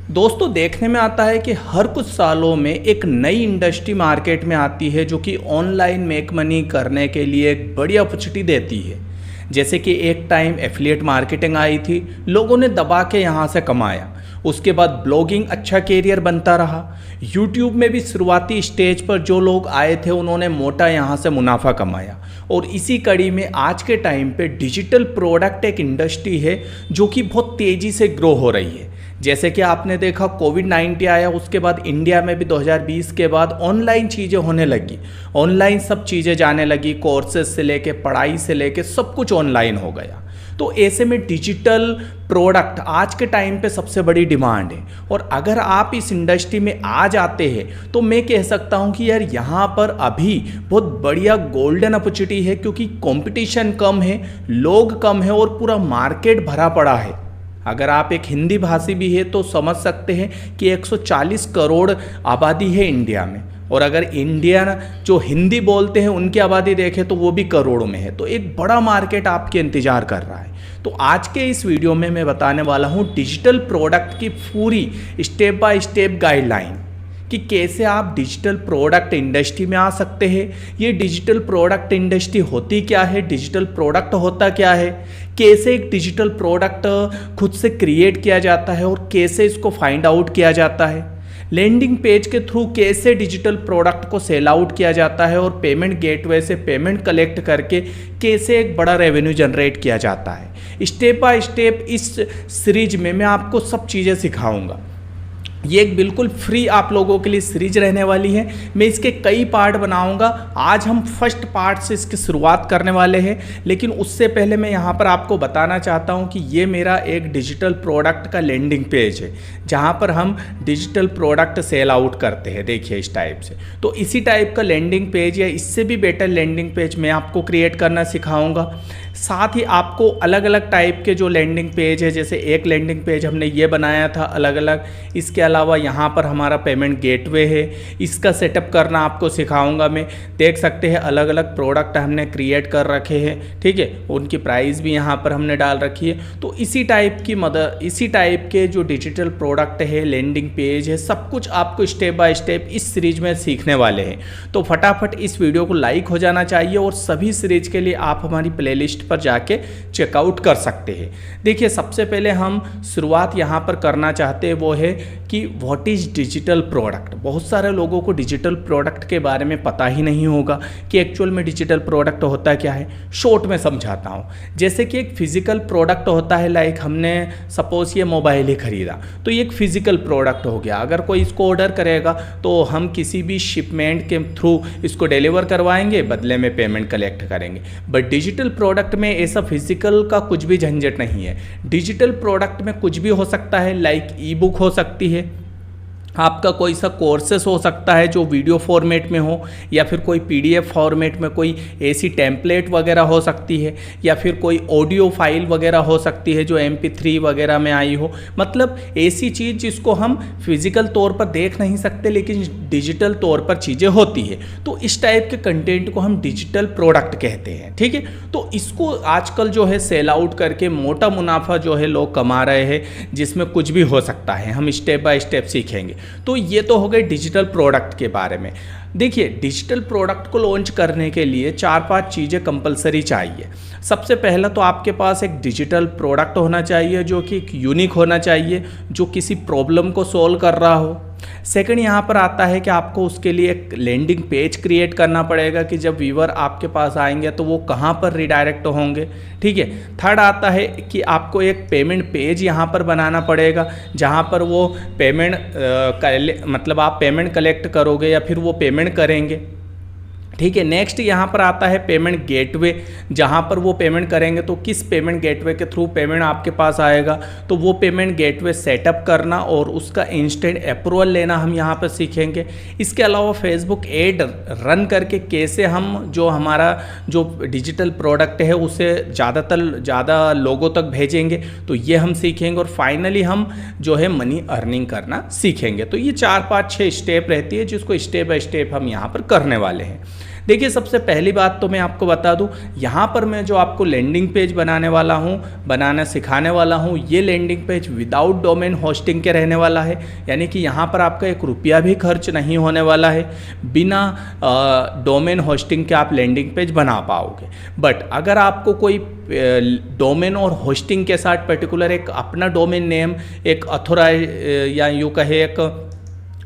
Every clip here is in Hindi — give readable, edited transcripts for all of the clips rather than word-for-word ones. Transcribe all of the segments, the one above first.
दोस्तों देखने में आता है कि हर कुछ सालों में एक नई इंडस्ट्री मार्केट में आती है जो कि ऑनलाइन मेक मनी करने के लिए एक बड़ी अपॉर्चुनिटी देती है। जैसे कि एक टाइम एफिलिएट मार्केटिंग आई थी, लोगों ने दबा के यहाँ से कमाया। उसके बाद ब्लॉगिंग अच्छा कैरियर बनता रहा। यूट्यूब में भी शुरुआती स्टेज पर जो लोग आए थे उन्होंने मोटा यहाँ से मुनाफा कमाया। और इसी कड़ी में आज के टाइम पे डिजिटल प्रोडक्ट एक इंडस्ट्री है जो कि बहुत तेज़ी से ग्रो हो रही है। जैसे कि आपने देखा कोविड-19 आया, उसके बाद इंडिया में भी 2020 के बाद ऑनलाइन चीज़ें होने लगी। ऑनलाइन सब चीज़ें जाने लगी, कोर्सेज से लेके पढ़ाई से लेके सब कुछ ऑनलाइन हो गया। तो ऐसे में डिजिटल प्रोडक्ट आज के टाइम पे सबसे बड़ी डिमांड है। और अगर आप इस इंडस्ट्री में आ जाते हैं तो मैं कह सकता हूं कि यार यहाँ पर अभी बहुत बढ़िया गोल्डन अपॉर्चुनिटी है, क्योंकि कंपटीशन कम है, लोग कम है और पूरा मार्केट भरा पड़ा है। अगर आप एक हिंदी भाषी भी है तो समझ सकते हैं कि 140 करोड़ आबादी है इंडिया में। और अगर इंडियन जो हिंदी बोलते हैं उनकी आबादी देखें तो वो भी करोड़ों में है। तो एक बड़ा मार्केट आपके इंतज़ार कर रहा है। तो आज के इस वीडियो में मैं बताने वाला हूँ डिजिटल प्रोडक्ट की पूरी स्टेप बाय स्टेप गाइडलाइन कि कैसे आप डिजिटल प्रोडक्ट इंडस्ट्री में आ सकते हैं। ये डिजिटल प्रोडक्ट इंडस्ट्री होती क्या है, डिजिटल प्रोडक्ट होता क्या है, कैसे एक डिजिटल प्रोडक्ट खुद से क्रिएट किया जाता है और कैसे इसको फाइंड आउट किया जाता है, लैंडिंग पेज के थ्रू कैसे डिजिटल प्रोडक्ट को सेल आउट किया जाता है और पेमेंट गेटवे से पेमेंट कलेक्ट करके कैसे एक बड़ा रेवेन्यू जनरेट किया जाता है। स्टेप बाय स्टेप इस सीरीज में मैं आपको सब चीज़ें सिखाऊंगा। ये एक बिल्कुल फ्री आप लोगों के लिए सीरीज रहने वाली है। मैं इसके कई पार्ट बनाऊंगा। आज हम फर्स्ट पार्ट से इसकी शुरुआत करने वाले हैं, लेकिन उससे पहले मैं यहाँ पर आपको बताना चाहता हूँ कि ये मेरा एक डिजिटल प्रोडक्ट का लैंडिंग पेज है जहाँ पर हम डिजिटल प्रोडक्ट सेल आउट करते हैं। देखिए इस टाइप से, तो इसी टाइप का लैंडिंग पेज या इससे भी बेटर लैंडिंग पेज मैं आपको क्रिएट करना सिखाऊंगा। साथ ही आपको अलग अलग टाइप के जो लैंडिंग पेज है, जैसे एक लैंडिंग पेज हमने ये बनाया था अलग अलग, इसके अलावा यहाँ पर हमारा पेमेंट गेटवे है, इसका सेटअप करना आपको सिखाऊंगा मैं। देख सकते हैं अलग अलग प्रोडक्ट हमने क्रिएट कर रखे हैं, ठीक है, उनकी प्राइस भी यहाँ पर हमने डाल रखी है। तो इसी टाइप के जो डिजिटल प्रोडक्ट है, लैंडिंग पेज है, सब कुछ आपको स्टेप बाय स्टेप इस सीरीज में सीखने वाले हैं। तो फटाफट इस वीडियो को लाइक हो जाना चाहिए और सभी सीरीज के लिए आप हमारी प्लेलिस्ट पर जाके चेकआउट कर सकते हैं। देखिए सबसे पहले हम शुरुआत यहाँ पर करना चाहते हैं वो है कि व्हाट इज डिजिटल प्रोडक्ट। बहुत सारे लोगों को डिजिटल प्रोडक्ट के बारे में पता ही नहीं होगा कि एक्चुअल में डिजिटल प्रोडक्ट होता क्या है। शॉर्ट में समझाता हूँ। जैसे कि एक फिजिकल प्रोडक्ट होता है, लाइक हमने सपोज ये मोबाइल ही खरीदा तो ये एक फिजिकल प्रोडक्ट हो गया। अगर कोई इसको ऑर्डर करेगा तो हम किसी भी शिपमेंट के थ्रू इसको डिलीवर करवाएंगे, बदले में पेमेंट कलेक्ट करेंगे। बट डिजिटल प्रोडक्ट में ऐसा फिजिकल का कुछ भी झंझट नहीं है। डिजिटल प्रोडक्ट में कुछ भी हो सकता है, लाइक ई बुक हो सकती है, आपका कोई सा कोर्सेस हो सकता है जो वीडियो फॉर्मेट में हो, या फिर कोई पीडीएफ फॉर्मेट में कोई ऐसी टेम्पलेट वगैरह हो सकती है, या फिर कोई ऑडियो फाइल वगैरह हो सकती है जो MP3 वगैरह में आई हो। मतलब ऐसी चीज़ जिसको हम फिजिकल तौर पर देख नहीं सकते लेकिन डिजिटल तौर पर चीज़ें होती है। तो इस टाइप के कंटेंट को हम डिजिटल प्रोडक्ट कहते हैं, ठीक है। तो इसको आजकल जो है सेल आउट करके मोटा मुनाफा जो है लोग कमा रहे हैं, जिसमें कुछ भी हो सकता है। हम स्टेप बाय स्टेप सीखेंगे। तो ये तो हो गए डिजिटल प्रोडक्ट के बारे में। देखिए डिजिटल प्रोडक्ट को लॉन्च करने के लिए 4-5 चीज़ें कंपलसरी चाहिए। सबसे पहला तो आपके पास एक डिजिटल प्रोडक्ट होना चाहिए जो कि एक यूनिक होना चाहिए, जो किसी प्रॉब्लम को सॉल्व कर रहा हो। सेकंड यहाँ पर आता है कि आपको उसके लिए एक लैंडिंग पेज क्रिएट करना पड़ेगा कि जब व्यूअर आपके पास आएंगे तो वो कहाँ पर रिडायरेक्ट होंगे, ठीक है। थर्ड आता है कि आपको एक पेमेंट पेज यहाँ पर बनाना पड़ेगा जहाँ पर वो पेमेंट मतलब आप पेमेंट कलेक्ट करोगे या फिर वो पेमेंट करेंगे, ठीक है। नेक्स्ट यहाँ पर आता है पेमेंट गेटवे, जहाँ पर वो पेमेंट करेंगे तो किस पेमेंट गेटवे के थ्रू पेमेंट आपके पास आएगा, तो वो पेमेंट गेटवे सेटअप करना और उसका इंस्टेंट अप्रूवल लेना हम यहाँ पर सीखेंगे। इसके अलावा फेसबुक एड रन करके कैसे हम जो हमारा जो डिजिटल प्रोडक्ट है उसे ज़्यादा लोगों तक भेजेंगे, तो ये हम सीखेंगे। और फाइनली हम जो है मनी अर्निंग करना सीखेंगे। तो ये 4-5-6 स्टेप रहती है जिसको स्टेप बाय स्टेप हम यहाँ पर करने वाले हैं। देखिए सबसे पहली बात तो मैं आपको बता दूं, यहाँ पर मैं जो आपको लैंडिंग पेज बनाने वाला हूँ, बनाना सिखाने वाला हूँ, ये landing page without domain hosting के रहने वाला है। यानी कि यहाँ पर आपका 1 रुपया भी खर्च नहीं होने वाला है, बिना डोमेन होस्टिंग के आप लैंडिंग पेज बना पाओगे। बट अगर आपको कोई डोमेन और होस्टिंग के साथ पर्टिकुलर एक अपना डोमेन नेम, एक अथोराइज या यूँ कहे एक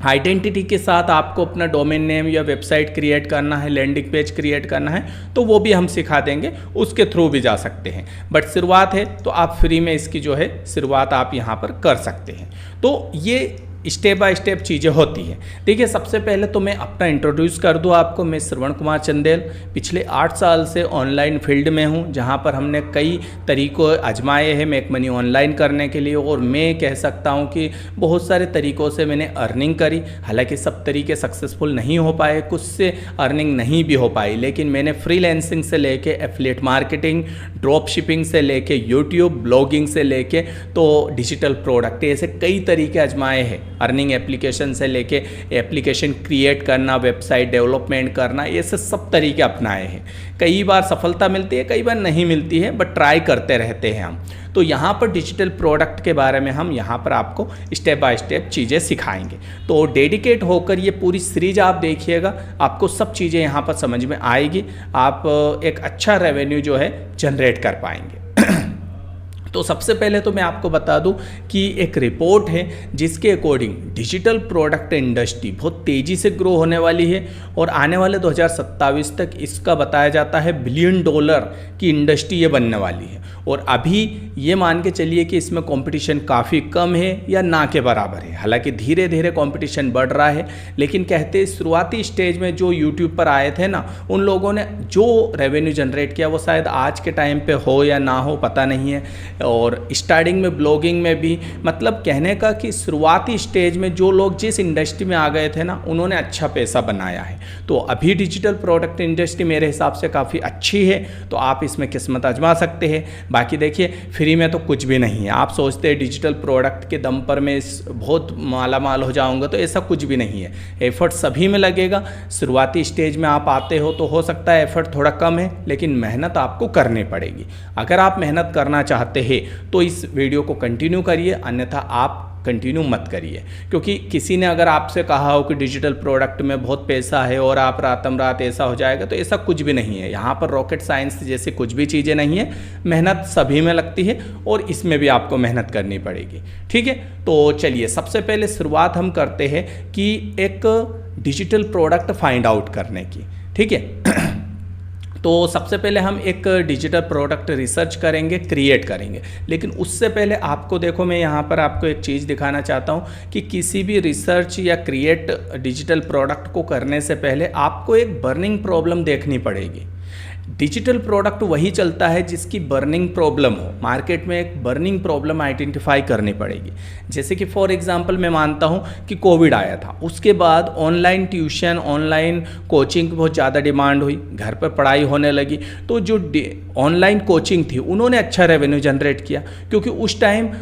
आइडेंटिटी के साथ आपको अपना डोमेन नेम या वेबसाइट क्रिएट करना है, लैंडिंग पेज क्रिएट करना है, तो वो भी हम सिखा देंगे, उसके थ्रू भी जा सकते हैं। बट शुरुआत है तो आप फ्री में इसकी जो है शुरुआत आप यहाँ पर कर सकते हैं। तो ये स्टेप बाय स्टेप चीज़ें होती हैं। देखिए सबसे पहले तो मैं अपना इंट्रोड्यूस कर दूं आपको। मैं श्रवण कुमार चंदेल पिछले 8 साल से ऑनलाइन फील्ड में हूं, जहां पर हमने कई तरीकों आजमाए हैं मेक मनी ऑनलाइन करने के लिए, और मैं कह सकता हूं कि बहुत सारे तरीकों से मैंने अर्निंग करी। हालांकि सब तरीके सक्सेसफुल नहीं हो पाए, कुछ से अर्निंग नहीं भी हो पाई, लेकिन मैंने फ्रीलांसिंग से लेके एफिलिएट मार्केटिंग, ड्रॉप शिपिंग से लेके यूट्यूब ब्लॉगिंग से लेके तो डिजिटल प्रोडक्ट, ऐसे कई तरीके आजमाए हैं। अर्निंग एप्लीकेशन से लेके एप्लीकेशन क्रिएट करना, वेबसाइट डेवलपमेंट करना, ये सब तरीके अपनाए हैं। कई बार सफलता मिलती है, कई बार नहीं मिलती है, बट ट्राई करते रहते हैं हम। तो यहाँ पर डिजिटल प्रोडक्ट के बारे में हम यहाँ पर आपको स्टेप बाय स्टेप चीज़ें सिखाएंगे। तो डेडिकेट होकर ये पूरी सीरीज आप देखिएगा, आपको सब चीज़ें यहाँ पर समझ में आएगी, आप एक अच्छा रेवेन्यू जो है जनरेट कर पाएंगे। तो सबसे पहले तो मैं आपको बता दूं कि एक रिपोर्ट है जिसके अकॉर्डिंग डिजिटल प्रोडक्ट इंडस्ट्री बहुत तेज़ी से ग्रो होने वाली है, और आने वाले 2027 तक इसका बताया जाता है $1 बिलियन की इंडस्ट्री ये बनने वाली है। और अभी ये मान के चलिए कि इसमें कंपटीशन काफ़ी कम है या ना के बराबर है। हालांकि धीरे धीरे कंपटीशन बढ़ रहा है, लेकिन कहते शुरुआती स्टेज में जो यूट्यूब पर आए थे ना, उन लोगों ने जो रेवेन्यू जनरेट किया वो शायद आज के टाइम पे हो या ना हो पता नहीं है। और स्टार्टिंग में ब्लॉगिंग में भी, मतलब कहने का कि शुरुआती स्टेज में जो लोग जिस इंडस्ट्री में आ गए थे ना, उन्होंने अच्छा पैसा बनाया है। तो अभी डिजिटल प्रोडक्ट इंडस्ट्री मेरे हिसाब से काफ़ी अच्छी है, तो आप इसमें किस्मत आजमा सकते हैं। बाकी देखिए फ्री में तो कुछ भी नहीं है। आप सोचते हैं डिजिटल प्रोडक्ट के दम पर मैं बहुत माला माल हो जाऊंगा, तो ऐसा कुछ भी नहीं है। एफर्ट सभी में लगेगा। शुरुआती स्टेज में आप आते हो तो हो सकता है एफर्ट थोड़ा कम है, लेकिन मेहनत आपको करनी पड़ेगी। अगर आप मेहनत करना चाहते हैं तो इस वीडियो को कंटिन्यू करिए, अन्यथा आप कंटिन्यू मत करिए। क्योंकि किसी ने अगर आपसे कहा हो कि डिजिटल प्रोडक्ट में बहुत पैसा है और आप रातम रात ऐसा हो जाएगा, तो ऐसा कुछ भी नहीं है। यहाँ पर रॉकेट साइंस जैसे कुछ भी चीज़ें नहीं है। मेहनत सभी में लगती है और इसमें भी आपको मेहनत करनी पड़ेगी। ठीक है, तो चलिए सबसे पहले शुरुआत हम करते हैं कि एक डिजिटल प्रोडक्ट फाइंड आउट करने की। ठीक है, तो सबसे पहले हम एक डिजिटल प्रोडक्ट रिसर्च करेंगे, क्रिएट करेंगे। लेकिन उससे पहले आपको देखो, मैं यहाँ पर आपको एक चीज़ दिखाना चाहता हूँ कि किसी भी रिसर्च या क्रिएट डिजिटल प्रोडक्ट को करने से पहले आपको एक बर्निंग प्रॉब्लम देखनी पड़ेगी। डिजिटल प्रोडक्ट वही चलता है जिसकी बर्निंग प्रॉब्लम हो। मार्केट में एक बर्निंग प्रॉब्लम आइडेंटिफाई करनी पड़ेगी। जैसे कि फॉर एग्जांपल मैं मानता हूँ कि कोविड आया था, उसके बाद ऑनलाइन ट्यूशन, ऑनलाइन कोचिंग की बहुत ज़्यादा डिमांड हुई, घर पर पढ़ाई होने लगी। तो जो ऑनलाइन कोचिंग थी उन्होंने अच्छा रेवेन्यू जनरेट किया, क्योंकि उस टाइम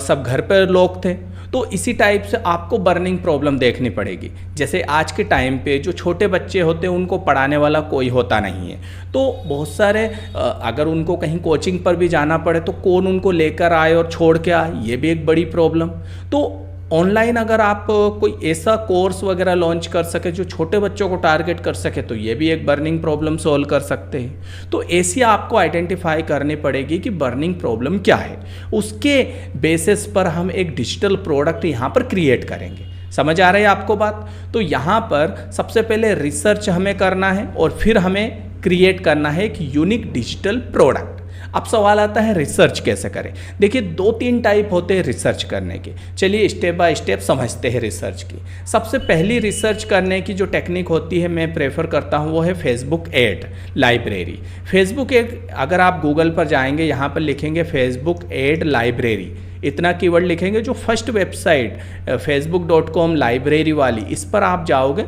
सब घर पर लोग थे। तो इसी टाइप से आपको बर्निंग प्रॉब्लम देखनी पड़ेगी। जैसे आज के टाइम पे जो छोटे बच्चे होते हैं उनको पढ़ाने वाला कोई होता नहीं है, तो बहुत सारे अगर उनको कहीं कोचिंग पर भी जाना पड़े तो कौन उनको लेकर आए और छोड़ के आए, ये भी एक बड़ी प्रॉब्लम। तो ऑनलाइन अगर आप कोई ऐसा कोर्स वगैरह लॉन्च कर सके जो छोटे बच्चों को टारगेट कर सके, तो ये भी एक बर्निंग प्रॉब्लम सॉल्व कर सकते हैं। तो ऐसी आपको आइडेंटिफाई करनी पड़ेगी कि बर्निंग प्रॉब्लम क्या है, उसके बेसिस पर हम एक डिजिटल प्रोडक्ट यहाँ पर क्रिएट करेंगे। समझ आ रही है आपको बात? तो यहाँ पर सबसे पहले रिसर्च हमें करना है और फिर हमें क्रिएट करना है एक यूनिक डिजिटल प्रोडक्ट। अब सवाल आता है रिसर्च कैसे करें। देखिए 2-3 टाइप होते हैं रिसर्च करने के। चलिए स्टेप बाय स्टेप समझते हैं रिसर्च की। सबसे पहली रिसर्च करने की जो टेक्निक होती है मैं प्रेफर करता हूँ वो है Facebook ad library. Facebook ad अगर आप गूगल पर जाएंगे, यहाँ पर लिखेंगे फेसबुक एड लाइब्रेरी, इतना कीवर्ड लिखेंगे, जो फर्स्ट वेबसाइट facebook.com लाइब्रेरी वाली, इस पर आप जाओगे,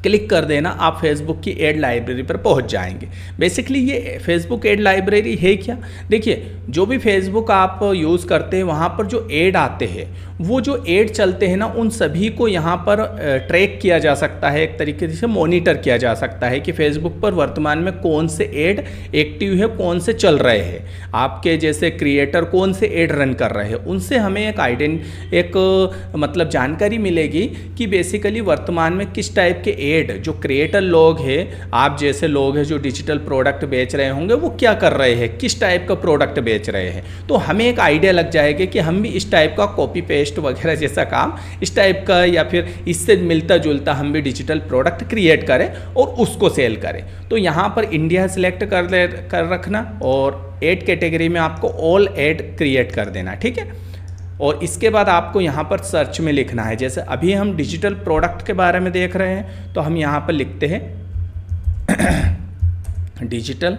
क्लिक कर देना, आप फेसबुक की एड लाइब्रेरी पर पहुंच जाएंगे। बेसिकली ये फेसबुक एड लाइब्रेरी है क्या? देखिए, जो भी फेसबुक आप यूज़ करते हैं वहाँ पर जो एड आते हैं, वो जो एड चलते हैं ना, उन सभी को यहाँ पर ट्रैक किया जा सकता है, एक तरीके से मॉनिटर किया जा सकता है कि फेसबुक पर वर्तमान में कौन से एड एक्टिव है, कौन से चल रहे हैं, आपके जैसे क्रिएटर कौन से एड रन कर रहे हैं। उनसे हमें एक मतलब जानकारी मिलेगी कि बेसिकली वर्तमान में किस टाइप के एड जो क्रिएटर लोग हैं, आप जैसे लोग हैं जो डिजिटल प्रोडक्ट बेच रहे होंगे, वो क्या कर रहे हैं, किस टाइप का प्रोडक्ट बेच रहे हैं। तो हमें एक आइडिया लग जाएगा कि हम भी इस टाइप का कॉपी पेस्ट वगैरह जैसा काम, इस टाइप का या फिर इससे मिलता जुलता हम भी डिजिटल प्रोडक्ट क्रिएट करें और उसको सेल करें। तो यहाँ पर इंडिया सेलेक्ट कर रखना और एड कैटेगरी में आपको ऑल एड क्रिएट कर देना, ठीक है। और इसके बाद आपको यहाँ पर सर्च में लिखना है, जैसे अभी हम डिजिटल प्रोडक्ट के बारे में देख रहे हैं, तो हम यहाँ पर लिखते हैं डिजिटल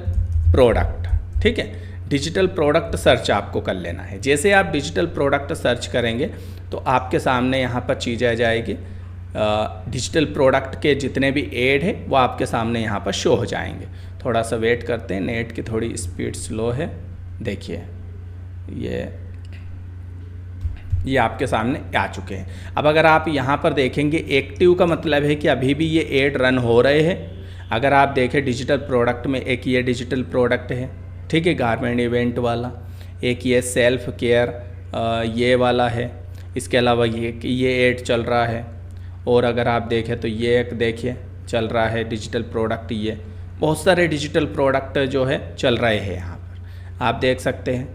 प्रोडक्ट, ठीक है। डिजिटल प्रोडक्ट सर्च आपको कर लेना है। जैसे आप डिजिटल प्रोडक्ट सर्च करेंगे तो आपके सामने यहाँ पर चीज़ आ जाएगी, डिजिटल प्रोडक्ट के जितने भी एड है वो आपके सामने यहाँ पर शो हो जाएंगे। थोड़ा सा वेट करते हैं, नेट की थोड़ी स्पीड स्लो है। देखिए ये आपके सामने आ चुके हैं। अब अगर आप यहाँ पर देखेंगे, एक्टिव का मतलब है कि अभी भी ये एड रन हो रहे हैं। अगर आप देखें डिजिटल प्रोडक्ट में, एक ये डिजिटल प्रोडक्ट है, ठीक है, गारमेंट इवेंट वाला, एक ये सेल्फ केयर ये वाला है, इसके अलावा ये एड चल रहा है। और अगर आप देखें तो ये एक देखिए चल रहा है डिजिटल प्रोडक्ट, ये बहुत सारे डिजिटल प्रोडक्ट जो है चल रहे हैं यहाँ पर, आप देख सकते हैं।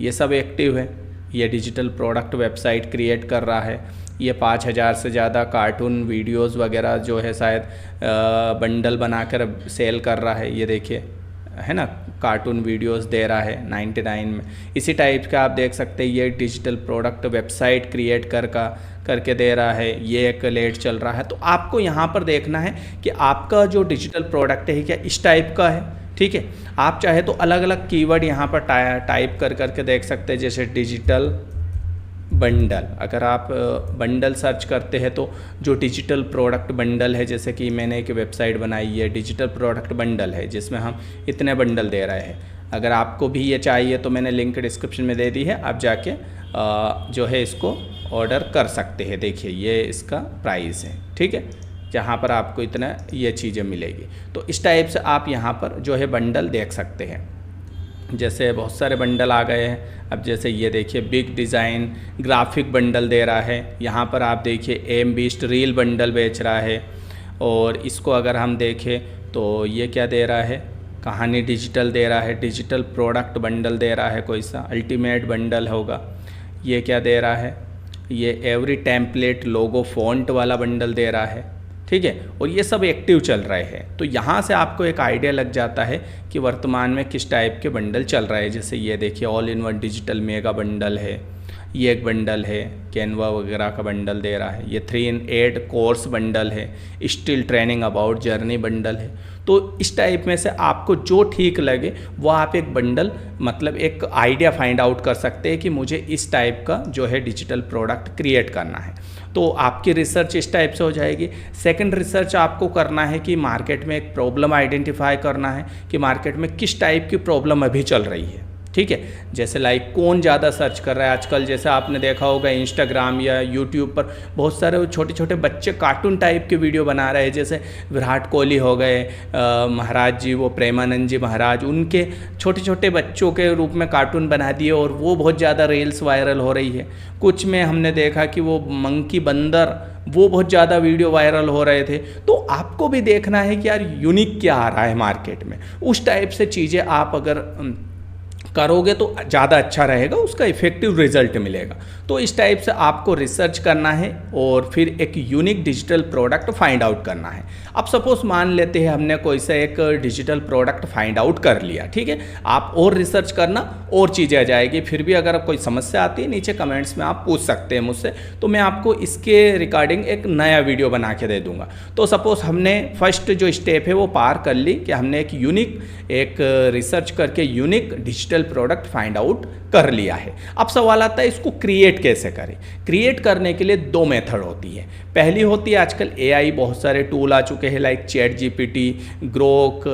ये सब एक्टिव है। ये डिजिटल प्रोडक्ट वेबसाइट क्रिएट कर रहा है। ये 5000 से ज़्यादा कार्टून वीडियोस वगैरह जो है शायद बंडल बनाकर सेल कर रहा है। ये देखिए, है ना, कार्टून वीडियोस दे रहा है 99 में। इसी टाइप का आप देख सकते हैं, ये डिजिटल प्रोडक्ट वेबसाइट क्रिएट करके दे रहा है। ये एक लेट चल रहा है। तो आपको यहाँ पर देखना है कि आपका जो डिजिटल प्रोडक्ट है क्या इस टाइप का है, ठीक है। आप चाहे तो अलग अलग कीवर्ड यहाँ पर टाइप करके देख सकते हैं, जैसे डिजिटल बंडल। अगर आप बंडल सर्च करते हैं तो जो डिजिटल प्रोडक्ट बंडल है, जैसे कि मैंने एक वेबसाइट बनाई है डिजिटल प्रोडक्ट बंडल है, जिसमें हम इतने बंडल दे रहे हैं। अगर आपको भी ये चाहिए तो मैंने लिंक डिस्क्रिप्शन में दे दी है, आप जाके जो है इसको ऑर्डर कर सकते हैं। देखिए ये इसका प्राइस है, ठीक है, जहाँ पर आपको इतना ये चीज़ें मिलेगी। तो इस टाइप से आप यहाँ पर जो है बंडल देख सकते हैं। जैसे बहुत सारे बंडल आ गए हैं। अब जैसे ये देखिए बिग डिज़ाइन ग्राफिक बंडल दे रहा है। यहाँ पर आप देखिए एम बीस्ट रील बंडल बेच रहा है। और इसको अगर हम देखें तो ये क्या दे रहा है, कहानी डिजिटल दे रहा है, डिजिटल प्रोडक्ट बंडल दे रहा है, कोई सा अल्टीमेट बंडल होगा। ये क्या दे रहा है, ये एवरी टेम्पलेट लोगो फॉन्ट वाला बंडल दे रहा है, ठीक है। और ये सब एक्टिव चल रहे हैं। तो यहाँ से आपको एक आइडिया लग जाता है कि वर्तमान में किस टाइप के बंडल चल रहे हैं। जैसे ये देखिए all in one digital mega bundle है, ये एक बंडल है, कैनवा वगैरह का बंडल दे रहा है। ये 3-in-8 कोर्स बंडल है, still training about journey bundle है। तो इस टाइप में से आपको जो ठीक लगे वो आप एक बंडल मतलब एक आइडिया फाइंड आउट कर सकते हैं कि मुझे इस टाइप का जो है डिजिटल प्रोडक्ट क्रिएट करना है। तो आपकी रिसर्च इस टाइप से हो जाएगी। सेकंड रिसर्च आपको करना है कि मार्केट में एक प्रॉब्लम आइडेंटिफाई करना है कि मार्केट में किस टाइप की प्रॉब्लम अभी चल रही है, ठीक है। जैसे लाइक कौन ज़्यादा सर्च कर रहा है आजकल। जैसे आपने देखा होगा इंस्टाग्राम या यूट्यूब पर बहुत सारे छोटे छोटे बच्चे कार्टून टाइप के वीडियो बना रहे हैं। जैसे विराट कोहली हो गए, महाराज जी, वो प्रेमानंद जी महाराज, उनके छोटे छोटे बच्चों के रूप में कार्टून बना दिए और वो बहुत ज़्यादा रील्स वायरल हो रही है। कुछ में हमने देखा कि वो मंकी बंदर, वो बहुत ज़्यादा वीडियो वायरल हो रहे थे। तो आपको भी देखना है कि यार यूनिक क्या आ रहा है मार्केट में। उस टाइप से चीज़ें आप अगर करोगे तो ज़्यादा अच्छा रहेगा, उसका इफेक्टिव रिजल्ट मिलेगा। तो इस टाइप से आपको रिसर्च करना है और फिर एक unique digital product find out करना है। अब सपोज मान लेते हैं हमने कोई सा एक डिजिटल प्रोडक्ट फाइंड आउट कर लिया, ठीक है। आप और रिसर्च करना, और चीज़ें आ जाएगी। फिर भी अगर कोई समस्या आती है नीचे कमेंट्स में आप पूछ सकते हैं मुझसे, तो मैं आपको इसके रिगार्डिंग एक नया वीडियो बना के दे दूंगा। तो सपोज हमने फर्स्ट जो स्टेप है वो पार कर ली कि हमने एक यूनिक एक रिसर्च करके unique digital product find out कर लिया है। अब सवाल आता है इसको क्रिएट कैसे करें। क्रिएट करने के लिए दो मेथड होती है। पहली होती है आजकल एआई बहुत सारे टूल आ चुके हैं like chat GPT, Grok,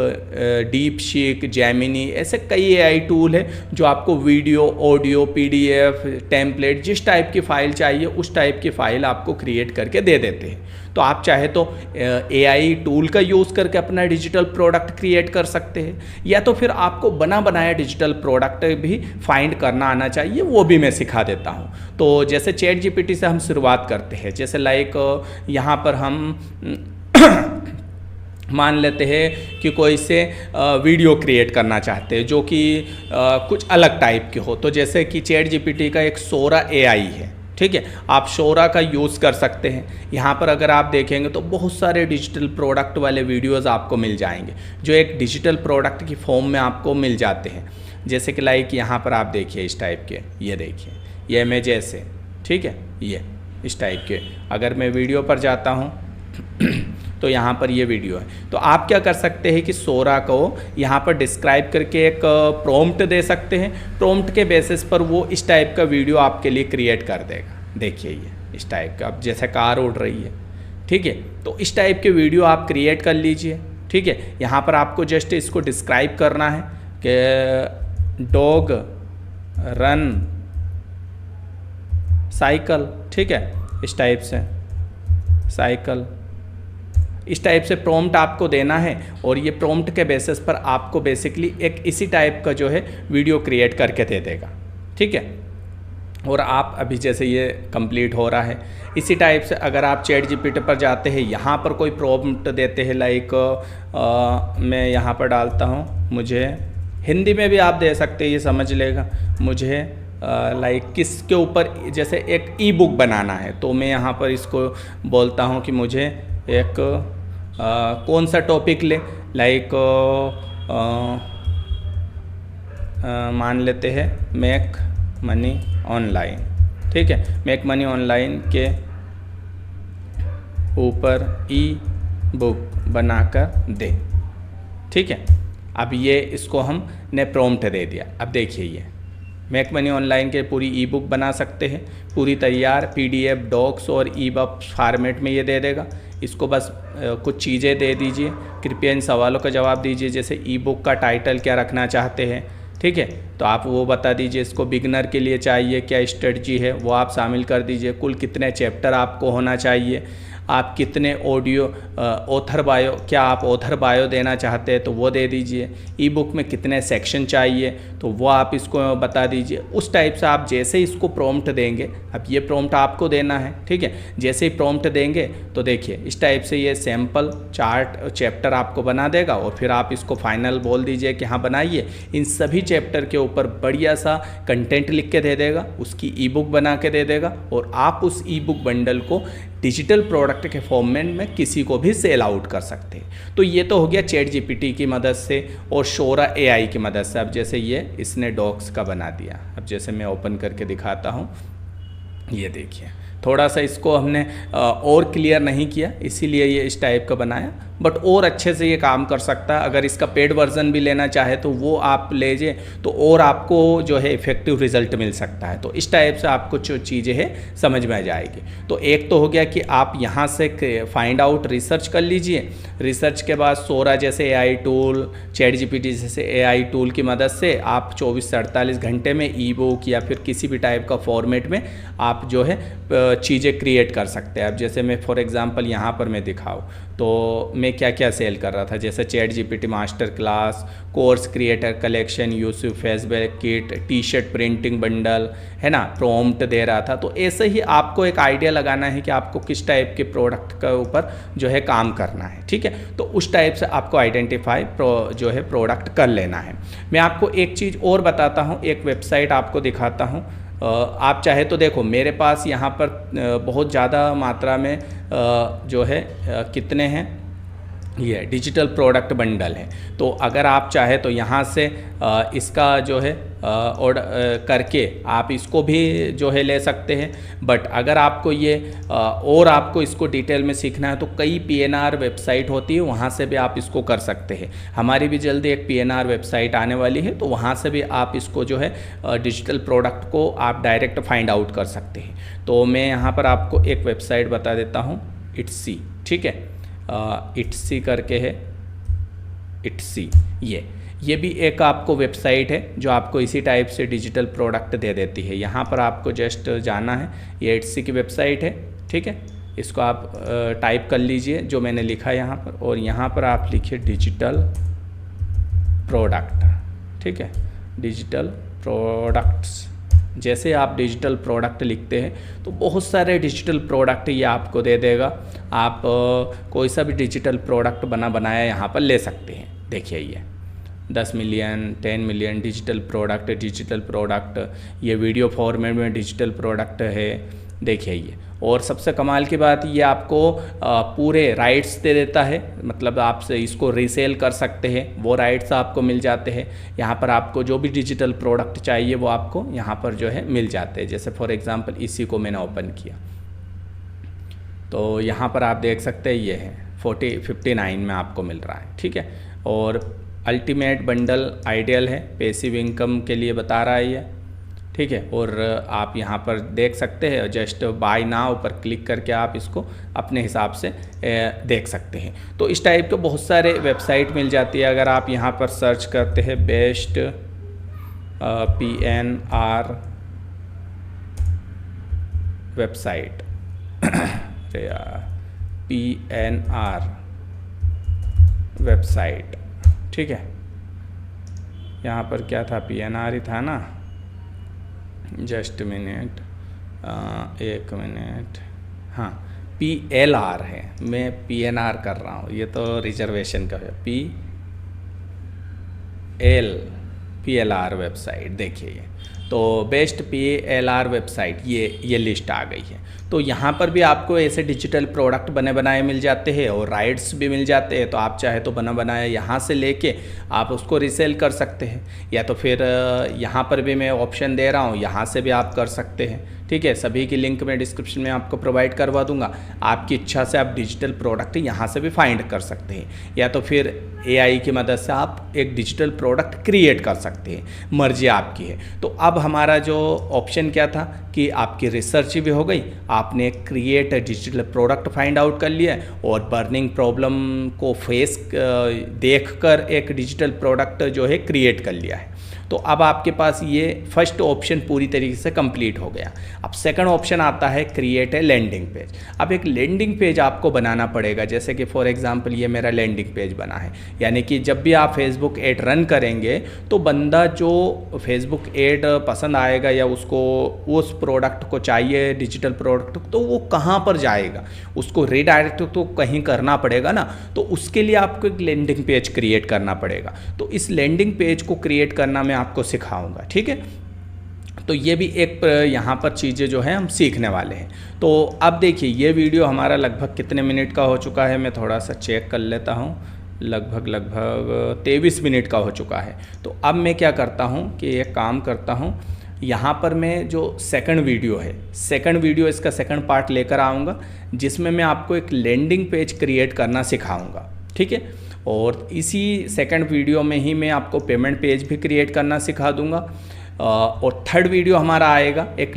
DeepSeek, Gemini, ऐसे कई एआई टूल है जो आपको वीडियो, ऑडियो, पीडीएफ, टेम्पलेट जिस टाइप की फ़ाइल चाहिए उस टाइप की फ़ाइल आपको क्रिएट करके दे देते हैं। तो आप चाहे तो एआई टूल का यूज़ करके अपना डिजिटल प्रोडक्ट क्रिएट कर सकते हैं, या तो फिर आपको बना बनाया डिजिटल प्रोडक्ट भी फाइंड करना आना चाहिए, वो भी मैं सिखा देता हूँ। तो जैसे चैट जीपीटी से हम शुरुआत करते हैं। जैसे लाइक यहाँ पर हम मान लेते हैं कि कोई से वीडियो क्रिएट करना चाहते हैं जो कि कुछ अलग टाइप के हो। तो जैसे कि चैट जीपीटी का एक सोरा एआई है, ठीक है, आप शोरा का यूज़ कर सकते हैं। यहाँ पर अगर आप देखेंगे तो बहुत सारे डिजिटल प्रोडक्ट वाले वीडियोस आपको मिल जाएंगे जो एक डिजिटल प्रोडक्ट की फॉर्म में आपको मिल जाते हैं। जैसे कि लाइक यहाँ पर आप देखिए इस टाइप के, ये देखिए ये इमेजेस है, ठीक है, ये इस टाइप के। अगर मैं वीडियो पर जाता हूँ तो यहाँ पर ये वीडियो है। तो आप क्या कर सकते हैं कि सोरा को यहाँ पर डिस्क्राइब करके एक प्रॉम्प्ट दे सकते हैं। प्रॉम्प्ट के बेसिस पर वो इस टाइप का वीडियो आपके लिए क्रिएट कर देगा। देखिए ये इस टाइप का, अब जैसे कार उड़ रही है, ठीक है, तो इस टाइप के वीडियो आप क्रिएट कर लीजिए, ठीक है। यहाँ पर आपको जस्ट इसको डिस्क्राइब करना है कि डॉग रन साइकिल, ठीक है, इस टाइप से साइकिल, इस टाइप से प्रॉम्प्ट आपको देना है और ये प्रॉम्प्ट के बेसिस पर आपको बेसिकली एक इसी टाइप का जो है वीडियो क्रिएट करके दे देगा, ठीक है। और आप अभी जैसे ये कंप्लीट हो रहा है इसी टाइप से अगर आप चैट जीपीटी पर जाते हैं, यहाँ पर कोई प्रॉम्प्ट देते हैं लाइक मैं यहाँ पर डालता हूँ, मुझे हिंदी में भी आप दे सकते हैं, ये समझ लेगा। मुझे लाइक किसके ऊपर, जैसे एक ई बुक बनाना है, तो मैं यहाँ पर इसको बोलता हूँ कि मुझे एक कौन सा टॉपिक ले, लाइक मान लेते हैं मेक मनी ऑनलाइन, ठीक है, मेक मनी ऑनलाइन के ऊपर ई बुक बनाकर दे, ठीक है। अब ये इसको हमने प्रॉम्प्ट दे दिया। अब देखिए ये मेक मनी ऑनलाइन के पूरी ई बुक बना सकते हैं, पूरी तैयार पीडीएफ, डॉक्स और ईबुक फॉर्मेट में ये दे देगा। इसको बस कुछ चीज़ें दे दीजिए, कृपया इन सवालों का जवाब दीजिए, जैसे ई बुक का टाइटल क्या रखना चाहते हैं, ठीक है, तो आप वो बता दीजिए। इसको बिगनर के लिए चाहिए, क्या स्ट्रेटजी है वो आप शामिल कर दीजिए। कुल कितने चैप्टर आपको होना चाहिए, आप कितने ऑडियो ऑथर बायो, क्या आप ऑथर बायो देना चाहते हैं तो वो दे दीजिए। ई बुक में कितने सेक्शन चाहिए तो वो आप इसको बता दीजिए। उस टाइप से आप जैसे इसको प्रॉम्प्ट देंगे, अब ये प्रॉम्प्ट आपको देना है, ठीक है, जैसे ही प्रॉम्प्ट देंगे तो देखिए इस टाइप से ये सैम्पल चार्ट चैप्टर आपको बना देगा और फिर आप इसको फाइनल बोल दीजिए कि हाँ बनाइए। इन सभी चैप्टर के ऊपर बढ़िया सा कंटेंट लिख के दे देगा, उसकी ई बुक बना के दे देगा और आप उस ई बुक बंडल को डिजिटल प्रोडक्ट के फॉर्मेट में किसी को भी सेल आउट कर सकते हैं। तो ये तो हो गया चैट जीपीटी की मदद से और शोरा एआई की मदद से। अब जैसे ये इसने डॉक्स का बना दिया, अब जैसे मैं ओपन करके दिखाता हूँ, ये देखिए थोड़ा सा इसको हमने और क्लियर नहीं किया इसीलिए ये इस टाइप का बनाया, बट और अच्छे से ये काम कर सकता है। अगर इसका पेड वर्जन भी लेना चाहे तो वो आप लीजिए तो और आपको जो है इफेक्टिव रिजल्ट मिल सकता है। तो इस टाइप से आपको जो चीज़ें हैं समझ में आ जाएगी। तो एक तो हो गया कि आप यहाँ से फाइंड आउट रिसर्च कर लीजिए, रिसर्च के बाद सोरा जैसे एआई टूल, चैट जीपीटी जैसे एआई टूल की मदद से आप 24 से 48 घंटे में ई बुक या फिर किसी भी टाइप का फॉर्मेट में आप जो है चीज़ें क्रिएट कर सकते हैं। अब जैसे मैं फॉर एग्जांपल यहाँ पर मैं दिखाऊँ तो मैं क्या क्या सेल कर रहा था, जैसे chat GPT master class, course creator collection, YouTube Facebook kit, T shirt printing bundle, है ना, प्रॉम्प्ट दे रहा था। तो ऐसे ही आपको एक आइडिया लगाना है कि आपको किस टाइप के प्रोडक्ट के ऊपर जो है काम करना है, ठीक है। तो उस टाइप से आपको आइडेंटिफाई जो है प्रोडक्ट कर लेना है। मैं आपको एक चीज़ और बताता हूँ, एक वेबसाइट आपको दिखाता हूँ। आप चाहे तो देखो मेरे पास यहाँ पर बहुत ज़्यादा मात्रा में जो है कितने हैं, ये डिजिटल प्रोडक्ट बंडल है। तो अगर आप चाहे तो यहाँ से इसका जो है और करके आप इसको भी जो है ले सकते हैं। बट अगर आपको ये और आपको इसको डिटेल में सीखना है तो कई PNR वेबसाइट होती है, वहाँ से भी आप इसको कर सकते हैं। हमारी भी जल्दी एक PNR वेबसाइट आने वाली है, तो वहाँ से भी आप इसको जो है डिजिटल प्रोडक्ट को आप डायरेक्ट फाइंड आउट कर सकते हैं। तो मैं यहाँ पर आपको एक वेबसाइट बता देता हूँ, इट्सी, ठीक है, इट्सी करके है, इट्सी। ये भी एक आपको वेबसाइट है जो आपको इसी टाइप से डिजिटल प्रोडक्ट दे देती है। यहाँ पर आपको जस्ट जाना है, ये इट्सी की वेबसाइट है, ठीक है। इसको आप टाइप कर लीजिए जो मैंने लिखा है यहाँ पर, और यहाँ पर आप लिखिए डिजिटल प्रोडक्ट, ठीक है, डिजिटल प्रोडक्ट्स। जैसे आप डिजिटल प्रोडक्ट लिखते हैं तो बहुत सारे डिजिटल प्रोडक्ट ये आपको दे देगा। आप कोई सा भी डिजिटल प्रोडक्ट बनाया यहाँ पर ले सकते हैं। देखिए ये 10 मिलियन 10 मिलियन डिजिटल प्रोडक्ट, ये वीडियो फॉर्मेट में डिजिटल प्रोडक्ट है, देखिए ये। और सबसे कमाल की बात, ये आपको पूरे राइट्स दे देता है, मतलब आप इसको रीसेल कर सकते हैं, वो राइट्स आपको मिल जाते हैं। यहाँ पर आपको जो भी डिजिटल प्रोडक्ट चाहिए वो आपको यहाँ पर जो है मिल जाते हैं। जैसे फॉर एग्जांपल इसी को मैंने ओपन किया तो यहाँ पर आप देख सकते हैं ये है 59 में आपको मिल रहा है, ठीक है। और अल्टीमेट बंडल आइडियल है, पैसिव इनकम के लिए बता रहा है ये, ठीक है। और आप यहाँ पर देख सकते हैं, जस्ट बाय नाउ पर क्लिक करके आप इसको अपने हिसाब से देख सकते हैं। तो इस टाइप के बहुत सारे वेबसाइट मिल जाती है। अगर आप यहाँ पर सर्च करते हैं best PNR website PNR website, ठीक है, यहाँ पर क्या था, PNR ही था ना, जस्ट मिनट, एक मिनट, हाँ PLR है, मैं PNR कर रहा हूँ, ये तो रिजर्वेशन का है। PLR वेबसाइट, देखिए ये तो बेस्ट PLR वेबसाइट, ये लिस्ट आ गई है। तो यहाँ पर भी आपको ऐसे डिजिटल प्रोडक्ट बने बनाए मिल जाते हैं और राइट्स भी मिल जाते हैं। तो आप चाहे तो बना बनाया यहाँ से लेके आप उसको रीसेल कर सकते हैं, या तो फिर यहाँ पर भी मैं ऑप्शन दे रहा हूँ, यहाँ से भी आप कर सकते हैं, ठीक है। सभी की लिंक मैं डिस्क्रिप्शन में आपको प्रोवाइड करवा दूंगा। आपकी इच्छा से आप डिजिटल प्रोडक्ट यहाँ से भी फाइंड कर सकते हैं, या तो फिर AI की मदद से आप एक डिजिटल प्रोडक्ट क्रिएट कर सकते हैं, मर्जी आपकी है। तो अब हमारा जो ऑप्शन क्या था कि आपकी रिसर्च भी हो गई, आपने create digital product find out कर लिया और बर्निंग प्रॉब्लम को फेस देखकर एक डिजिटल प्रोडक्ट जो है क्रिएट कर लिया है। तो अब आपके पास ये फर्स्ट ऑप्शन पूरी तरीके से कंप्लीट हो गया। अब सेकंड ऑप्शन आता है क्रिएट ए लैंडिंग पेज। अब एक लैंडिंग पेज आपको बनाना पड़ेगा। जैसे कि फॉर एग्जांपल ये मेरा लैंडिंग पेज बना है, यानी कि जब भी आप फेसबुक ऐड रन करेंगे तो बंदा जो फेसबुक ऐड पसंद आएगा या उसको उस प्रोडक्ट को चाहिए डिजिटल प्रोडक्ट, तो वो कहाँ पर जाएगा, उसको रीडायरेक्ट तो कहीं करना पड़ेगा ना। तो उसके लिए आपको एक लैंडिंग पेज क्रिएट करना पड़ेगा। तो इस लैंडिंग पेज को क्रिएट करना मैं आपको सिखाऊंगा, ठीक है। तो ये भी एक यहाँ पर चीज़ें जो है हम सीखने वाले हैं। तो अब देखिए ये वीडियो हमारा लगभग कितने मिनट का हो चुका है, मैं थोड़ा सा चेक कर लेता हूँ। लगभग 23 मिनट का हो चुका है। तो अब मैं क्या करता हूँ कि एक काम करता हूँ, यहाँ पर मैं जो सेकंड वीडियो इसका सेकंड पार्ट लेकर आऊँगा, जिसमें मैं आपको एक लैंडिंग पेज क्रिएट करना सिखाऊँगा, ठीक है। और इसी सेकंड वीडियो में ही मैं आपको पेमेंट पेज भी क्रिएट करना सिखा दूंगा। और थर्ड वीडियो हमारा आएगा, एक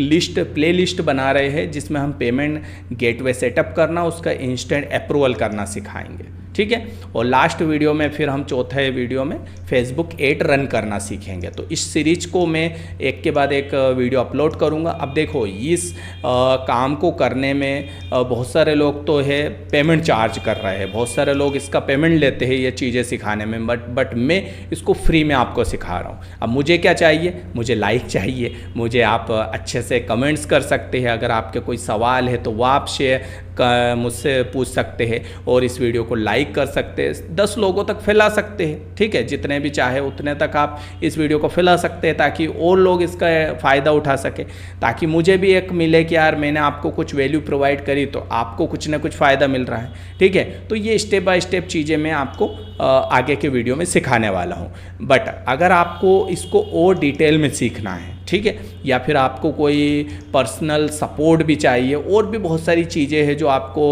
प्ले लिस्ट बना रहे हैं जिसमें हम पेमेंट गेटवे सेटअप करना, उसका इंस्टेंट अप्रूवल करना सिखाएंगे, ठीक है। और लास्ट वीडियो में फिर हम चौथे वीडियो में फेसबुक ऐड रन करना सीखेंगे। तो इस सीरीज को मैं एक के बाद एक वीडियो अपलोड करूंगा। अब देखो इस काम को करने में बहुत सारे लोग तो है पेमेंट चार्ज कर रहे हैं, बहुत सारे लोग इसका पेमेंट लेते हैं ये चीज़ें सिखाने में, बट मैं इसको फ्री में आपको सिखा रहा हूँ। अब मुझे क्या चाहिए, मुझे लाइक चाहिए, मुझे आप अच्छे से कमेंट्स कर सकते हैं। अगर आपके कोई सवाल है तो वो आप शेयर मुझसे पूछ सकते हैं और इस वीडियो को लाइक कर सकते हैं, 10 लोगों तक फैला सकते हैं। ठीक है, जितने भी चाहे उतने तक आप इस वीडियो को फैला सकते हैं ताकि और लोग इसका फ़ायदा उठा सके, ताकि मुझे भी एक मिले कि यार मैंने आपको कुछ वैल्यू प्रोवाइड करी तो आपको कुछ ना कुछ फ़ायदा मिल रहा है। ठीक है, तो ये स्टेप बाय स्टेप चीज़ें मैं आपको आगे के वीडियो में सिखाने वाला हूँ। बट अगर आपको इसको और डिटेल में सीखना है, ठीक है, या फिर आपको कोई पर्सनल सपोर्ट भी चाहिए, और भी बहुत सारी चीज़ें हैं जो आपको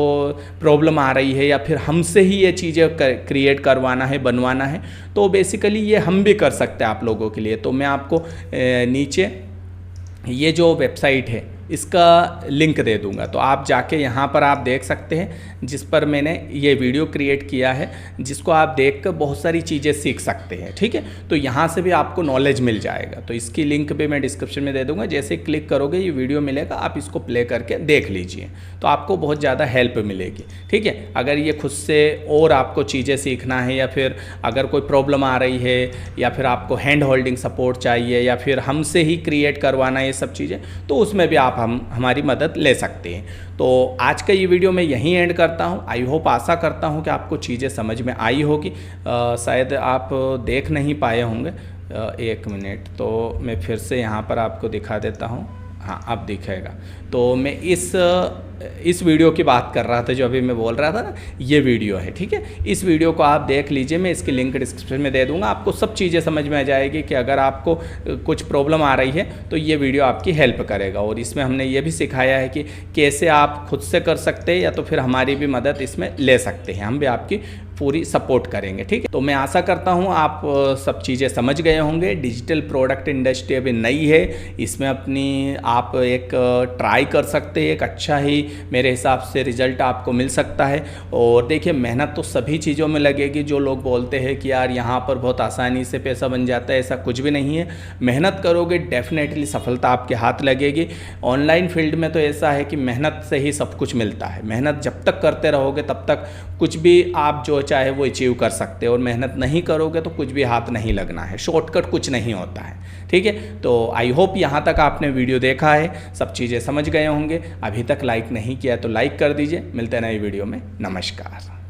प्रॉब्लम आ रही है या फिर हमसे ही ये चीज़ें क्रिएट करवाना है, बनवाना है, तो बेसिकली ये हम भी कर सकते हैं आप लोगों के लिए। तो मैं आपको नीचे ये जो वेबसाइट है इसका लिंक दे दूंगा, तो आप जाके यहाँ पर आप देख सकते हैं जिस पर मैंने ये वीडियो क्रिएट किया है, जिसको आप देख कर बहुत सारी चीज़ें सीख सकते हैं। ठीक है, तो यहाँ से भी आपको नॉलेज मिल जाएगा, तो इसकी लिंक भी मैं डिस्क्रिप्शन में दे दूंगा। जैसे क्लिक करोगे ये वीडियो मिलेगा, आप इसको प्ले करके देख लीजिए, तो आपको बहुत ज़्यादा हेल्प मिलेगी। ठीक है, अगर ये खुद से और आपको चीज़ें सीखना है, या फिर अगर कोई प्रॉब्लम आ रही है, या फिर आपको हैंड होल्डिंग सपोर्ट चाहिए, या फिर हमसे ही क्रिएट करवाना ये सब चीज़ें, तो उसमें भी आप हमारी मदद ले सकते हैं। तो आज का ये वीडियो मैं यहीं एंड करता हूँ। आई होप, आशा करता हूँ कि आपको चीज़ें समझ में आई होगी। शायद आप देख नहीं पाए होंगे। एक मिनट, तो मैं फिर से यहाँ पर आपको दिखा देता हूँ। हाँ, अब दिखेगा। तो मैं इस वीडियो की बात कर रहा था, जो अभी मैं बोल रहा था ना, ये वीडियो है। ठीक है, इस वीडियो को आप देख लीजिए, मैं इसकी लिंक डिस्क्रिप्शन में दे दूंगा। आपको सब चीज़ें समझ में आ जाएगी कि अगर आपको कुछ प्रॉब्लम आ रही है तो ये वीडियो आपकी हेल्प करेगा। और इसमें हमने ये भी सिखाया है कि कैसे आप खुद से कर सकते हैं, या तो फिर हमारी भी मदद इसमें ले सकते हैं, हम भी आपकी पूरी सपोर्ट करेंगे। ठीक है, तो मैं आशा करता हूँ आप सब चीज़ें समझ गए होंगे। डिजिटल प्रोडक्ट इंडस्ट्री अभी नई है, इसमें अपनी आप एक ट्राई कर सकते हैं, एक अच्छा ही मेरे हिसाब से रिजल्ट आपको मिल सकता है। और देखिए, मेहनत तो सभी चीज़ों में लगेगी। जो लोग बोलते हैं कि यार यहाँ पर बहुत आसानी से पैसा बन जाता है, ऐसा कुछ भी नहीं है। मेहनत करोगे डेफिनेटली सफलता आपके हाथ लगेगी। ऑनलाइन फील्ड में तो ऐसा है कि मेहनत से ही सब कुछ मिलता है। मेहनत जब तक करते रहोगे तब तक कुछ भी आप जो चाहे वो अचीव कर सकते हो, और मेहनत नहीं करोगे तो कुछ भी हाथ नहीं लगना है, शॉर्टकट कुछ नहीं होता है। ठीक है, तो आई होप यहाँ तक आपने वीडियो देखा है, सब चीज़ें समझ गए होंगे। अभी तक लाइक नहीं किया तो लाइक कर दीजिए। मिलते हैं नई वीडियो में। नमस्कार।